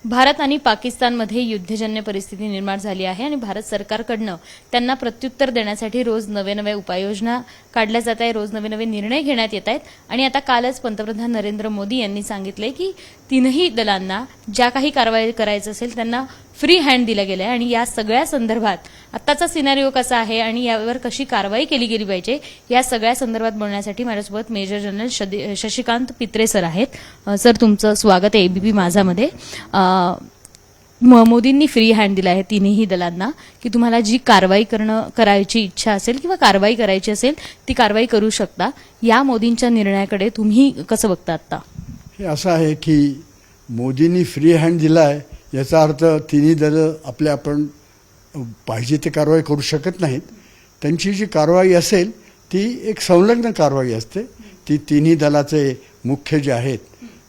भारत आणि पाकिस्तानमध्ये युद्धजन्य परिस्थिती निर्माण झाली आहे आणि भारत सरकारकडनं त्यांना प्रत्युत्तर देण्यासाठी रोज नवे उपाययोजना काढल्या जात आहे, रोज नवे निर्णय घेण्यात येत आहेत. आणि आता कालच पंतप्रधान नरेंद्र मोदी यांनी सांगितले की तीनही दलांना ज्या काही कारवाई करायचं असेल त्यांना फ्री हँड दिला गेला आहे आणि या सगळ्या संदर्भात आत्ताचा सिनारिओ कसा आहे आणि यावर कशी कारवाई केली गेली पाहिजे या सगळ्या संदर्भात बोलण्यासाठी माझ्यासोबत मेजर जनरल शशिकांत पित्रे सर आहेत. सर, तुमचं स्वागत आहे एबीपी माझामध्ये. मोदींनी फ्री हँड दिला आहे तिन्ही दलांना की तुम्हाला जी कारवाई करायची इच्छा असेल किंवा कारवाई करायची असेल ती कारवाई करू शकता. या मोदींच्या निर्णयाकडे तुम्ही कसं बघता आता? हे असं आहे की मोदींनी फ्री हँड दिला आहे याचा अर्थ तिन्ही दलं आपण पाहिजे ते कारवाई करू शकत नाहीत. त्यांची जी कारवाई असेल ती एक संलग्न कारवाई असते. ती तिन्ही दलाचे मुख्य जे आहेत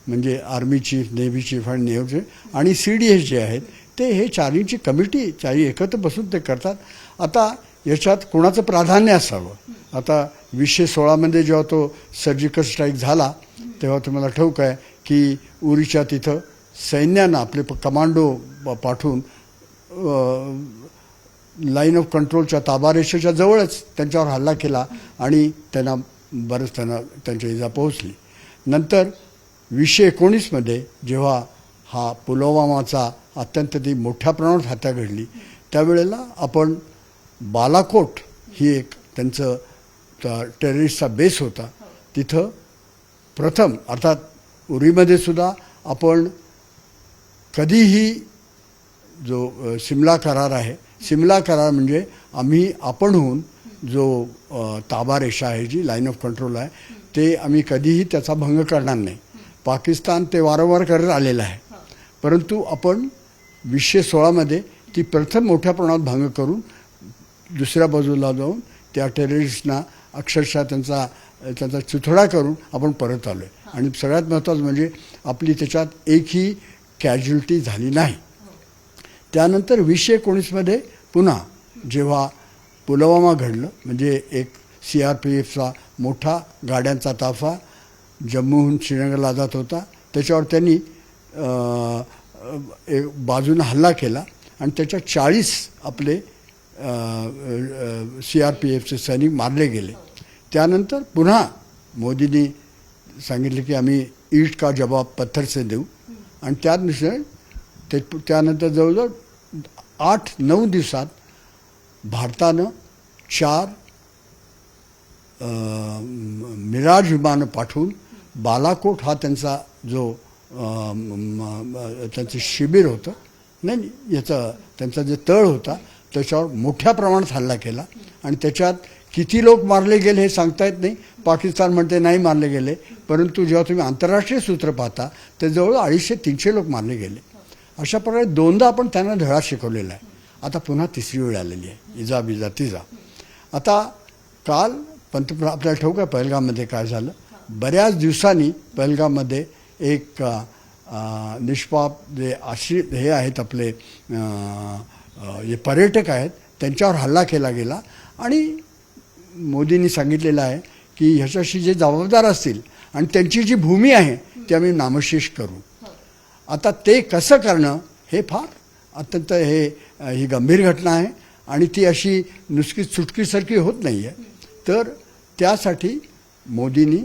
म्हणजे आर्मी चीफ, नेव्ही चीफ आणि नेव्ही चीफ आणि CDS जे आहेत ते हे चारींची कमिटी चारी एकत्र बसून ते करतात. आता याच्यात कोणाचं प्राधान्य असावं? आता 2016 जेव्हा तो सर्जिकल स्ट्राईक झाला तेव्हा तुम्हाला ठाऊक आहे की उरीच्या तिथं सैन्यानं आपले कमांडो पाठवून लाईन ऑफ कंट्रोलच्या ताबारेषेच्या जवळच त्यांच्यावर हल्ला केला आणि त्यांच्या इजा पोहोचली. नंतर 2019 जेव्हा हा पुलवामाचा अत्यंत ती मोठ्या प्रमाणात हत्या घडली त्यावेळेला आपण बालाकोट ही एक त्यांचं टेररिस्टचा बेस होता तिथं प्रथम अर्थात उरीमध्ये सुद्धा आपण कधीही जो सिमला करार आहे, सिमला करार म्हणजे आपणहून जो ताबारेषा आहे जी लाईन ऑफ कंट्रोल आहे ते आम्ही कधीही त्याचा भंग करणार नाही. पाकिस्तान ते वारंवार करत आलेलं आहे परंतु आपण 2016 ती प्रथम मोठ्या प्रमाणात भंग करून दुसऱ्या बाजूला जाऊन त्या टेररिस्टना अक्षरशः त्यांचा चुथडा करून आपण परत आलो आहे. आणि सगळ्यात महत्त्वाचं म्हणजे आपली त्याच्यात एकही कॅज्युलिटी झाली नाही. त्यानंतर 2019 पुन्हा जेव्हा पुलवामा घडलं म्हणजे एक CRPFचा मोठा गाड्यांचा ताफा जम्मूहून श्रीनगरला जात होता त्याच्यावर त्यांनी एक बाजूनं हल्ला केला आणि त्याच्या 40 आपले CRPFचे सैनिक मारले गेले. त्यानंतर पुन्हा मोदींनी सांगितले की आम्ही ईट का जवाब पत्थर से देऊ आणि त्यानंतर जवळजवळ 8-9 दिवसात भारतानं 4 मिराज विमानं पाठवून बालाकोट हा त्यांचा जो त्यांचं शिबिर होतं नाही याचं त्यांचा जे तळ होता त्याच्यावर मोठ्या प्रमाणात हल्ला केला आणि त्याच्यात किती लोक मारले गेले हे सांगता येत नाही. पाकिस्तान म्हणते नाही मारले गेले परंतु जेव्हा तुम्ही आंतरराष्ट्रीय सूत्र पाहता तर जवळ 250-300 लोक मारले गेले. अशा प्रकारे 2दा आपण त्यांना धडा शिकवलेला आहे. आता पुन्हा तिसरी वेळ आलेली आहे, इजा बिजा तिजा. आता काल आपल्याला ठाऊक आहे पहलगाममध्ये काय झालं. बऱ्याच दिवसांनी पहलगाममध्ये एक निष्पाप जे हे आहेत आपले जे पर्यटक आहेत त्यांच्यावर हल्ला केला गेला आणि मोदींनी सांगितलेलं आहे की ह्याच्याशी जे जबाबदार असतील आणि त्यांची जी भूमी आहे ती आम्ही नामशेष करू. आता ते कसं करणं हे फार अत्यंत ही गंभीर घटना आहे आणि ती अशी नुसती चुटकीसारखी होत नाही आहे. तर त्यासाठी मोदींनी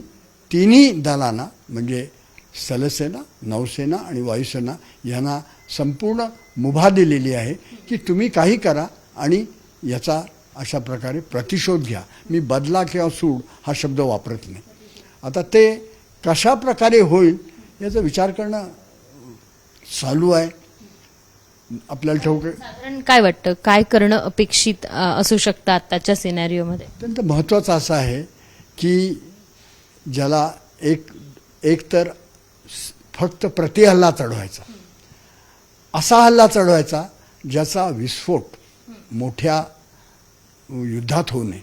तिन्ही दलांना म्हणजे स्थलसेना, नौसेना आणि वायुसेना यांना संपूर्ण मुभा दिलेली आहे की तुम्ही काही करा आणि याचा अशा प्रकारे प्रतिशोध घ्या. मी बदला किंवा सूड हा शब्द वापरत नाही. आता ते कशा प्रकारे होईल याचा विचार करणं चालू आहे. आपल्याला ठाऊक आहे. साधारण काय वाटतं काय करणं अपेक्षित असू शकतं आताच्या सिनारिओमध्ये? अत्यंत महत्त्वाचं असं आहे की ज्याला एक तर फक्त प्रतिहल्ला चढवायचा, असा हल्ला चढवायचा ज्याचा विस्फोट मोठ्या युद्धात होऊ नये.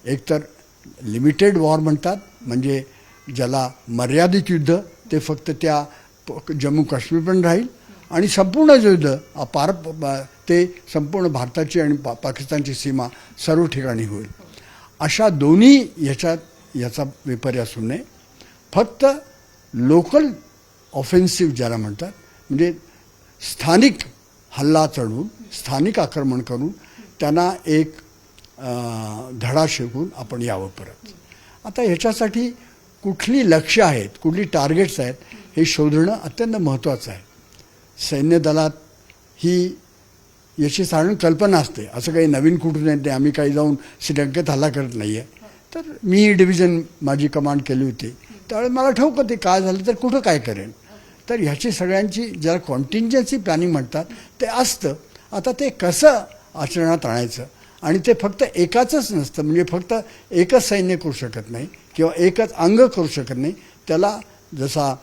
एकतर लिमिटेड वॉर म्हणतात म्हणजे ज्याला मर्यादित युद्ध ते फक्त त्या जम्मू काश्मीरपर्यंत राहील आणि संपूर्ण युद्ध ते संपूर्ण भारताची आणि पाकिस्तानची सीमा सर्व ठिकाणी होईल. अशा दोन्ही याचा विपर्यास होऊ नये. फक्त लोकल ऑफेन्सिव्ह ज्याला म्हणतात म्हणजे स्थानिक हल्ला चढवून स्थानिक आक्रमण करून त्यांना एक धडा शिकवून आपण यावं परत. आता ह्याच्यासाठी कुठली लक्ष्य आहेत, कुठली टार्गेट्स आहेत हे शोधणं अत्यंत महत्त्वाचं आहे. सैन्य दलात ही याची साधारण कल्पना असते, असं काही नवीन कुठून येते, आम्ही काही जाऊन श्रीलंकेत हल्ला करत नाही आहे. तर मी ही डिव्हिजन माझी कमांड केली होती त्यावेळेस मला ठाऊक होते काय झालं तर कुठं काय करेन. तर ह्याची सगळ्यांची ज्याला कॉन्टिंजन्सी प्लॅनिंग म्हणतात ते असतं. आता ते कसं आचरणात आणायचं आणि ते फक्त एकाचंच नसतं, म्हणजे फक्त एकच सैन्य करू शकत नाही किंवा एकच अंग करू शकत नाही. त्याला जसा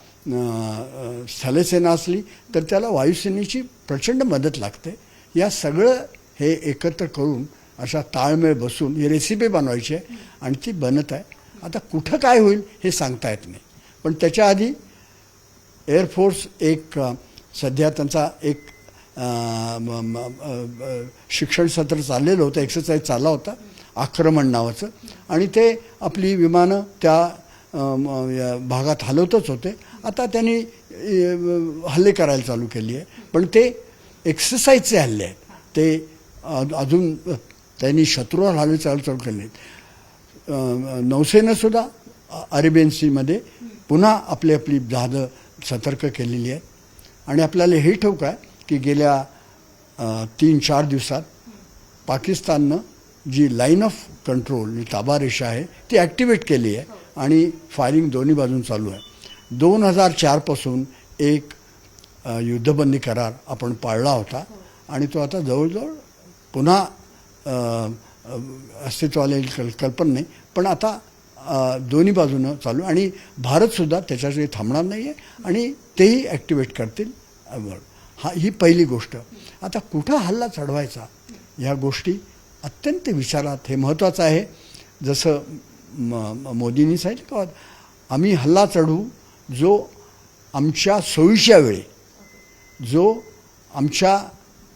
स्थलसेना असली तर त्याला वायुसेनेची प्रचंड मदत लागते. या सगळं हे एकत्र करून अशा ताळमेळ बसून ही रेसिपी बनवायची आहे आणि ती बनत आहे. आता कुठं काय होईल हे सांगता येत नाही, पण त्याच्या आधी एअरफोर्स एक सध्या त्यांचा एक शिक्षण सत्र चाललेलं होतं, एक्सरसाइज चालला होता आक्रमण नावाचं, आणि ते आपली विमानं त्या भागात हलवतच होते. आता त्यांनी हल्ले करायला चालू केली आहे, पण ते एक्सरसाइजचे हल्ले आहेत, ते अजून त्यांनी शत्रूवर हल्ले चालू केले नाहीत. नौसेनेसुद्धा अरेबियन सीमध्ये पुन्हा आपली जहाजं सतर्क केलेली आहेत. आणि आपल्याला हे ठाऊक आहे की गेल्या 3-4 दिवसात पाकिस्ताननं जी लाईन ऑफ कंट्रोल ताबा रेषा आहे ती ॲक्टिवेट केली आहे आणि फायरिंग दोन्ही बाजून चालू आहे. 2004पासून एक युद्धबंदी करार आपण पाळला होता आणि तो आता जवळजवळ पुन्हा अस्तित्वाला येईल कल्पना नाही, पण आता दोन्ही बाजूनं चालू आणि भारतसुद्धा त्याच्यासाठी थांबणार नाही आहे आणि तेही ॲक्टिवेट करतील. ही पहिली गोष्ट. आता कुठं हल्ला चढवायचा ह्या गोष्टी अत्यंत विचारात हे महत्त्वाचं आहे. जसं मोदींनी सांगितलं का आम्ही हल्ला चढवू जो आमच्या सोयीच्या वेळी, जो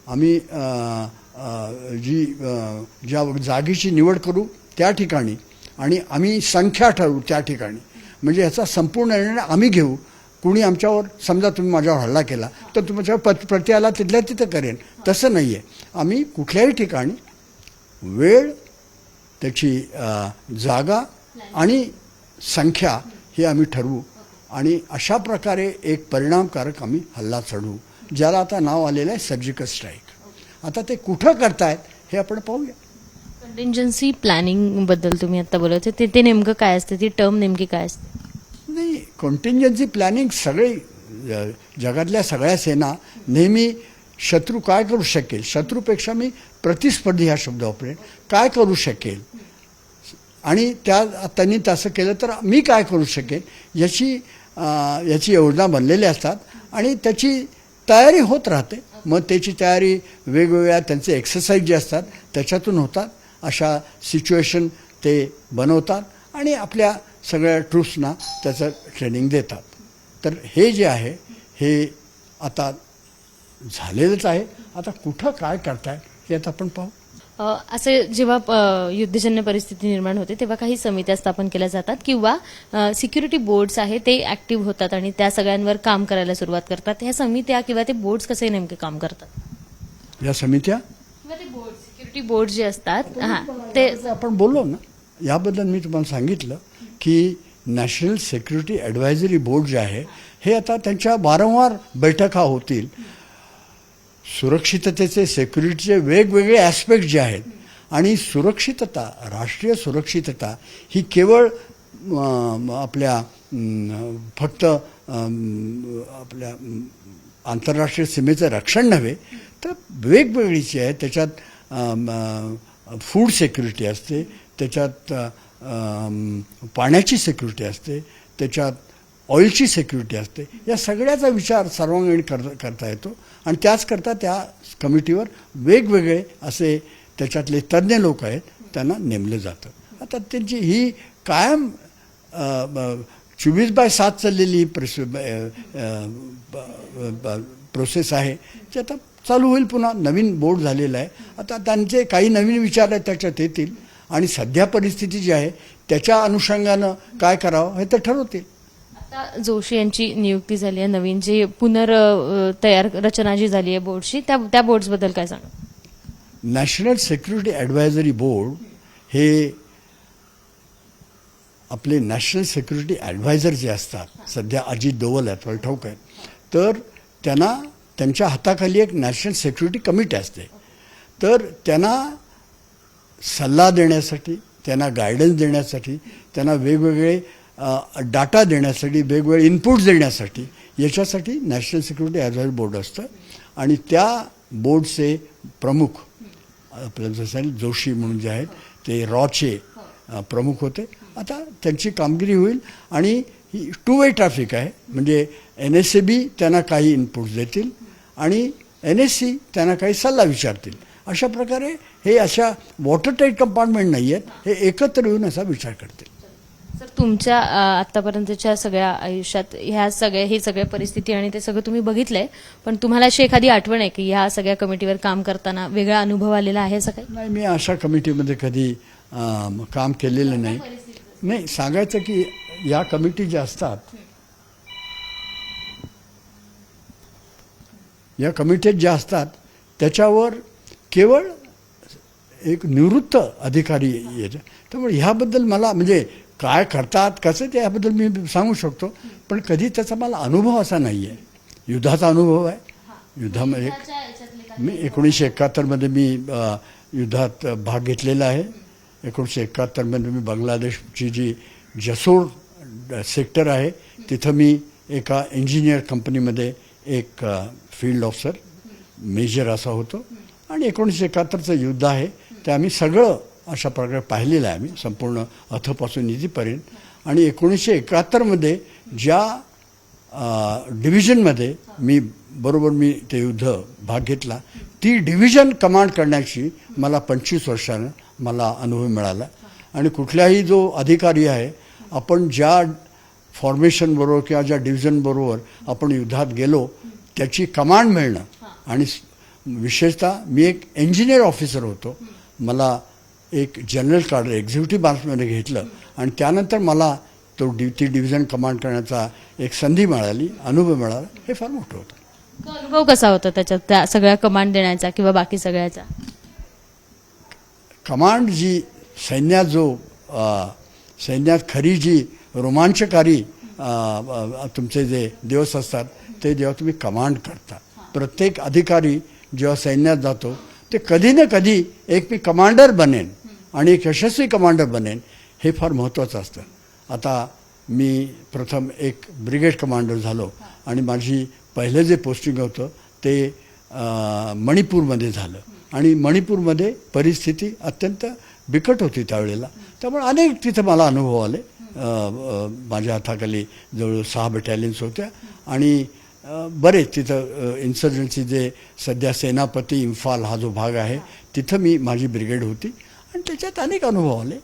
आम्ही ज्या जागेची निवड करू त्या ठिकाणी आणि आम्ही संख्या ठरवू त्या ठिकाणी, म्हणजे ह्याचा संपूर्ण निर्णय आम्ही घेऊ. कुणी आमच्यावर समजा तुम्ही माझ्यावर हल्ला केला तर तुमच्या प्रत्याला तिथल्या तिथं करेन, तसं नाही आहे. आम्ही कुठल्याही ठिकाणी वेळ, त्याची जागा आणि संख्या हे आम्ही ठरवू आणि अशा प्रकारे एक परिणामकारक आम्ही हल्ला चढवू, ज्याला आता नाव आलेलं आहे सर्जिकल स्ट्राईक. आता ते कुठं करतायत हे आपण पाहूया. कंटिंजन्सी प्लॅनिंग बद्दल तुम्ही आता बोलत होते, ते नेमकं काय असते, ती टर्म नेमकी काय असते? नाही, कॉन्टिंजन्सी प्लॅनिंग सगळे जगातल्या सगळ्या सेना नेहमी शत्रू काय करू शकेल, शत्रूपेक्षा मी प्रतिस्पर्धी हा शब्द वापरेन, काय करू शकेल आणि त्यांनी तसं केलं तर मी काय करू शकेन याची योजना बनलेली असतात आणि त्याची तयारी होत राहते. मग त्याची तयारी वेगवेगळ्या त्यांचे एक्सरसाइज जे असतात त्याच्यातून होतात. अशा सिच्युएशन ते बनवतात आणि आपल्या सगळ्या ट्रूप्सना त्याचं ट्रेनिंग देतात. तर हे जे आहे हे आता झालेलंच आहे. आता कुठं काय करताय हे आता आपण पाहू. असे जेव्हा युद्धजन्य परिस्थिती निर्माण होते तेव्हा काही समित्या स्थापन केल्या जातात किंवा सिक्युरिटी बोर्ड्स आहे ते ऍक्टिव्ह होतात आणि त्या सगळ्यांवर काम करायला सुरुवात करतात. ह्या समित्या किंवा ते बोर्ड्स कसे नेमके काम करतात? या समित्या किंवा ते बोर्ड, सिक्युरिटी बोर्ड जे असतात ते आपण बोललो ना, याबद्दल मी तुम्हाला सांगितलं की नॅशनल सिक्युरिटी ॲडव्हायझरी बोर्ड जे आहे हे आता त्यांच्या वारंवार बैठका होतील. सुरक्षिततेचे, सिक्युरिटीचे वेगवेगळे ॲस्पेक्ट जे आहेत आणि सुरक्षितता, राष्ट्रीय सुरक्षितता ही केवळ आपल्या फक्त आपल्या आंतरराष्ट्रीय सीमेचं रक्षण नव्हे तर वेगवेगळीची आहे. त्याच्यात फूड सिक्युरिटी असते, त्याच्यात पाण्याची सिक्युरिटी असते, त्याच्यात ऑइलची सिक्युरिटी असते. या सगळ्याचा विचार सर्वांगीण करता येतो आणि त्याचकरता त्या कमिटीवर वेगवेगळे असे त्याच्यातले तज्ज्ञ लोक आहेत त्यांना नेमलं जातं. आता त्यांची ही कायम 24/7 चाललेली प्रोसेस आहे जी आता चालू होईल. पुन्हा नवीन बोर्ड झालेला आहे. आता त्यांचे काही नवीन विचार आहेत त्याच्यात येतील आणि सध्या परिस्थिती जी आहे त्याच्या अनुषंगानं काय करावं हे तर ठरवतील. आता जोशी यांची नियुक्ती झाली आहे, नवीन जी तयार रचना जी झाली आहे बोर्डची, त्या बोर्ड्सबद्दल काय सांगा? नॅशनल सिक्युरिटी ॲडवायझरी बोर्ड हे आपले नॅशनल सिक्युरिटी ॲडवायझर जे असतात, सध्या अजित डोवल आहेत, मला ठाऊक आहे, तर त्यांच्या हाताखाली एक नॅशनल सिक्युरिटी कमिटी असते. तर त्यांना सल्ला देण्यासाठी, त्यांना गायडन्स देण्यासाठी, त्यांना वेगवेगळे डाटा देण्यासाठी, वेगवेगळे इनपुट्स देण्यासाठी, याच्यासाठी नॅशनल सिक्युरिटी ॲडवायझरी बोर्ड असतं. आणि त्या बोर्डचे प्रमुख आपल्याला जसं जोशी म्हणून जे आहेत ते रॉचे प्रमुख होते. आता त्यांची कामगिरी होईल आणि ही टू वे ट्रॅफिक आहे, म्हणजे NSAB त्यांना काही इनपुट्स देतील आणि NSC त्यांना काही सल्ला विचारतील. अशा प्रकारे हे अशा वॉटरटाईट कंपार्टमेंट नाही आहेत, हे एकत्र येऊन असा विचार करतील. सर, तुमच्या आतापर्यंतच्या सगळ्या आयुष्यात ही सगळ्या परिस्थिती आणि ते सगळं तुम्ही बघितलंय, पण तुम्हाला अशी एखादी आठवण आहे की ह्या सगळ्या कमिटीवर काम करताना वेगळा अनुभव आलेला आहे असं काही? नाही, मी अशा कमिटीमध्ये कधी काम केलेलं नाही. नाही, सांगायचं की या कमिटी ज्या असतात, या कमिटीत ज्या असतात त्याच्यावर केवळ एक निवृत्त अधिकारी येतात. त्यामुळे ह्याबद्दल मला म्हणजे काय करतात कसं ते याबद्दल मी सांगू शकतो, पण कधी त्याचा मला अनुभव असा नाही आहे. युद्धाचा अनुभव आहे. युद्धामध्ये मी 1971मध्ये मी युद्धात भाग घेतलेला आहे. 1971मध्ये मी बांगलादेशची जी जसोर सेक्टर आहे तिथं मी एका इंजिनियर कंपनीमध्ये एक फील्ड ऑफिसर मेजर असा होतो. आणि 1971चं युद्ध आहे ते आम्ही सगळं अशा प्रकारे पाहिलेलं आहे, आम्ही संपूर्ण अथपासून इथेपर्यंत. आणि 1971मध्ये ज्या डिव्हिजनमध्ये मी ते युद्ध भाग घेतला, ती डिव्हिजन कमांड करण्याची मला 25 वर्षानं मला अनुभव मिळाला. आणि कुठल्याही जो अधिकारी आहे, आपण ज्या फॉर्मेशनबरोबर किंवा ज्या डिव्हिजनबरोबर आपण युद्धात गेलो त्याची कमांड मिळणं, आणि विशेषतः मी एक इंजिनियर ऑफिसर होतो, मला एक जनरल कार्ड एक्झिक्युटिव्ह ब्रांचमध्ये घेतलं आणि त्यानंतर मला ती डिव्हिजन कमांड करण्याचा एक संधी मिळाली, अनुभव मिळाला. हे फार मोठं होतं. अनुभव कसा होता त्याच्यात, त्या सगळ्या कमांड देण्याचा किंवा बाकी सगळ्याचा? कमांड जी सैन्यात खरी जी रोमांचकारी तुमचे जे दिवस असतात ते जेव्हा तुम्ही कमांड करता, प्रत्येक अधिकारी जेव्हा सैन्यात जातो ते कधी ना कधी एक मी कमांडर बनेन आणि एक यशस्वी कमांडर बनेन, हे फार महत्त्वाचं असतं. आता मी प्रथम एक ब्रिगेड कमांडर झालो आणि माझी पहिलं जे पोस्टिंग होतं ते मणिपूरमध्ये झालं. आणि मणिपूरमध्ये परिस्थिती अत्यंत बिकट होती त्यावेळेला, त्यामुळे अनेक तिथं मला अनुभव आले. माझ्या हाताखाली जवळ 6 बटालियन्स होत्या आणि बरेच तिथं इन्सर्जन्सी जे सध्या सेनापती इम्फाल हा जो भाग आहे तिथं माझी ब्रिगेड होती आणि त्याच्यात अनेक अनुभव आले.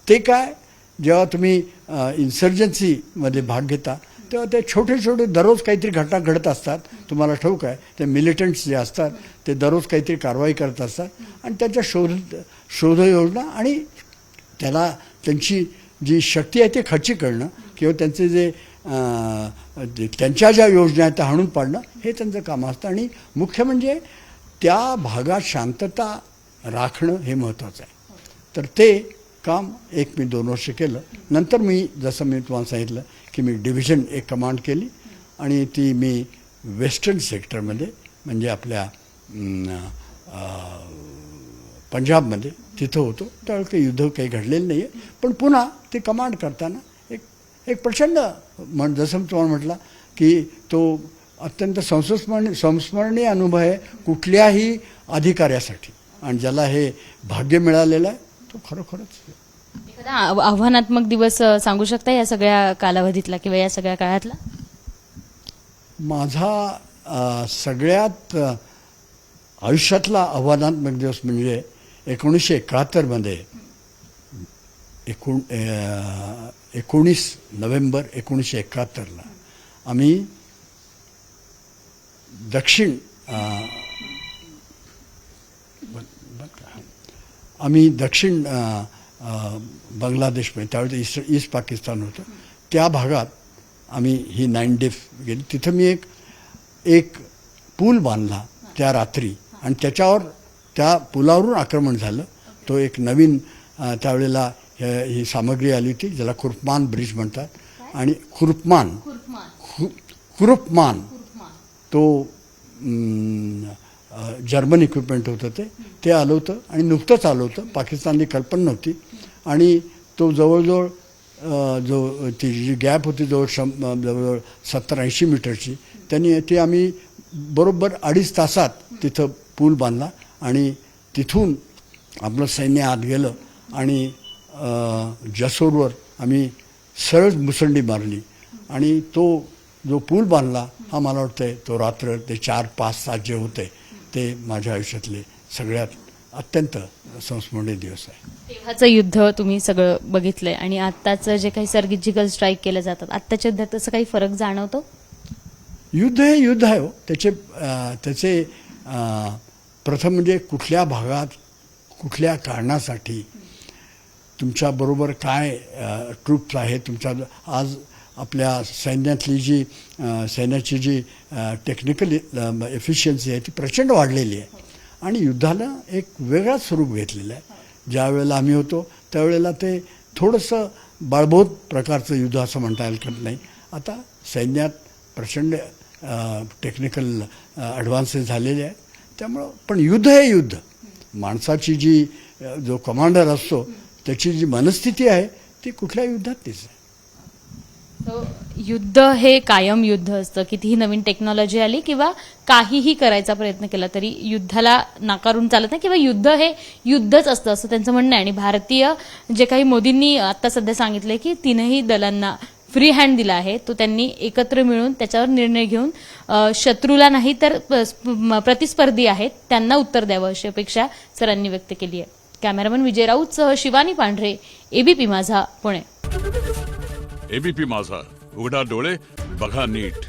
ते काय, जेव्हा तुम्ही इन्सर्जन्सीमध्ये भाग घेता तेव्हा ते छोटे दररोज काहीतरी घटना घडत असतात. तुम्हाला ठाऊक आहे, ते मिलिटंट्स जे असतात ते दररोज काहीतरी कारवाई करत असतात आणि त्याच्या शोधयोजना आणि त्यांची जी शक्ती आहे ते खच्ची करणं किंवा त्यांचे जे त्यांच्या ज्या योजना आहेत त्या हाणून पाडणं हे त्यांचं काम असतं. आणि मुख्य म्हणजे त्या भागात शांतता राखणं हे महत्त्वाचं आहे. तर ते काम मी 2 वर्ष केलं. नंतर जसं मी तुम्हाला सांगितलं की मी डिव्हिजन एक कमांड केली आणि ती मी वेस्टर्न सेक्टरमध्ये म्हणजे आपल्या पंजाबमध्ये तिथं होतो. त्यावेळी काही युद्ध काही घडलेलं नाही आहे, पण पुन्हा ते कमांड करताना एक प्रचंड जसं मी तुम्हाला म्हटलं की तो अत्यंत संस्मरणीय अनुभव आहे कुठल्याही अधिकाऱ्यासाठी. आणि ज्याला हे भाग्य मिळालेलं आहे तो खरोखरच. एखादा आव्हानात्मक दिवस सांगू शकता या सगळ्या कालावधीतला किंवा या सगळ्या काळातला? माझा सगळ्यात आयुष्यातला आव्हानात्मक दिवस म्हणजे 1971मध्ये 19 नोव्हेंबर 1971ला आम्ही दक्षिण बांगलादेशमध्ये, त्यावेळी ईस्ट पाकिस्तान होतं, त्या भागात आम्ही ही 9 डेज गेली. तिथं मी एक पूल बांधला त्या रात्री आणि त्याच्यावर त्या पुलावरून आक्रमण झालं. तो एक नवीन त्यावेळेला ही सामग्री आली होती ज्याला खुरपमान ब्रिज म्हणतात. आणि खुरपमान तो जर्मन इक्विपमेंट होतं ते आलं होतं आणि नुकतंच आलं होतं. पाकिस्तानची कल्पना नव्हती. आणि तो जवळजवळ ती जी गॅप होती जवळजवळ 70-80 मीटरची, त्यांनी ती आम्ही बरोबर 2.5 तासात तिथं पूल बांधला आणि तिथून आपलं सैन्य आत गेलं आणि जसोरवर आम्ही सरळ मुसंडी मारली. आणि तो जो पूल बांधला हा मला वाटतंय तो रात्र ते 4-5 तास जे होते ते माझ्या आयुष्यातले सगळ्यात अत्यंत संस्मरणीय दिवस आहे. तेव्हाचं युद्ध तुम्ही सगळं बघितलंय आणि आत्ताचं जे काही सर्जिकल स्ट्राईक केले जातात आत्ताच्या युद्धात तसं काही फरक जाणवतो? युद्ध हे युद्ध आहे हो. त्याचे प्रथम म्हणजे कुठल्या भागात कुठल्या कारणासाठी तुमच्याबरोबर काय ट्रूप्स आहे तुमच्या. आज आपल्या सैन्याची जी टेक्निकल एफिशियन्सी आहे ती प्रचंड वाढलेली आहे आणि युद्धाला एक वेगळाच स्वरूप घेतलेलं आहे. ज्या वेळेला आम्ही होतो त्यावेळेला ते थोडंसं बाळबोध प्रकारचं युद्ध असं म्हणता येईल नाही. आता सैन्यात प्रचंड टेक्निकल ॲडव्हान्सेस झालेले आहेत. त्यामुळं पण युद्ध हे युद्ध. माणसाची जी जो कमांडर असतो त्याची जी मनस्थिती आहे ती कुठल्या युद्धात तीच आहे. युद्ध हे कायम युद्ध असतं. कितीही नवीन टेक्नॉलॉजी आली किंवा काहीही करायचा प्रयत्न केला तरी युद्धाला नाकारून चालत नाही किंवा युद्ध हे युद्धच असतं असं त्यांचं म्हणणं आहे. आणि भारतीय जे काही मोदींनी आता सध्या सांगितलंय की 3ही दलांना फ्री हँड दिला आहे तो त्यांनी एकत्र मिळून त्याच्यावर निर्णय घेऊन शत्रूला नाही तर प्रतिस्पर्धी आहेत त्यांना उत्तर द्यावं अशी अपेक्षा सरांनी व्यक्त केली आहे. कॅमेरामन विजय राऊतसह शिवानी पांढरे, एबीपी माझा, पुणे. एबीपी माझा, उघडा डोळे बघा नीट.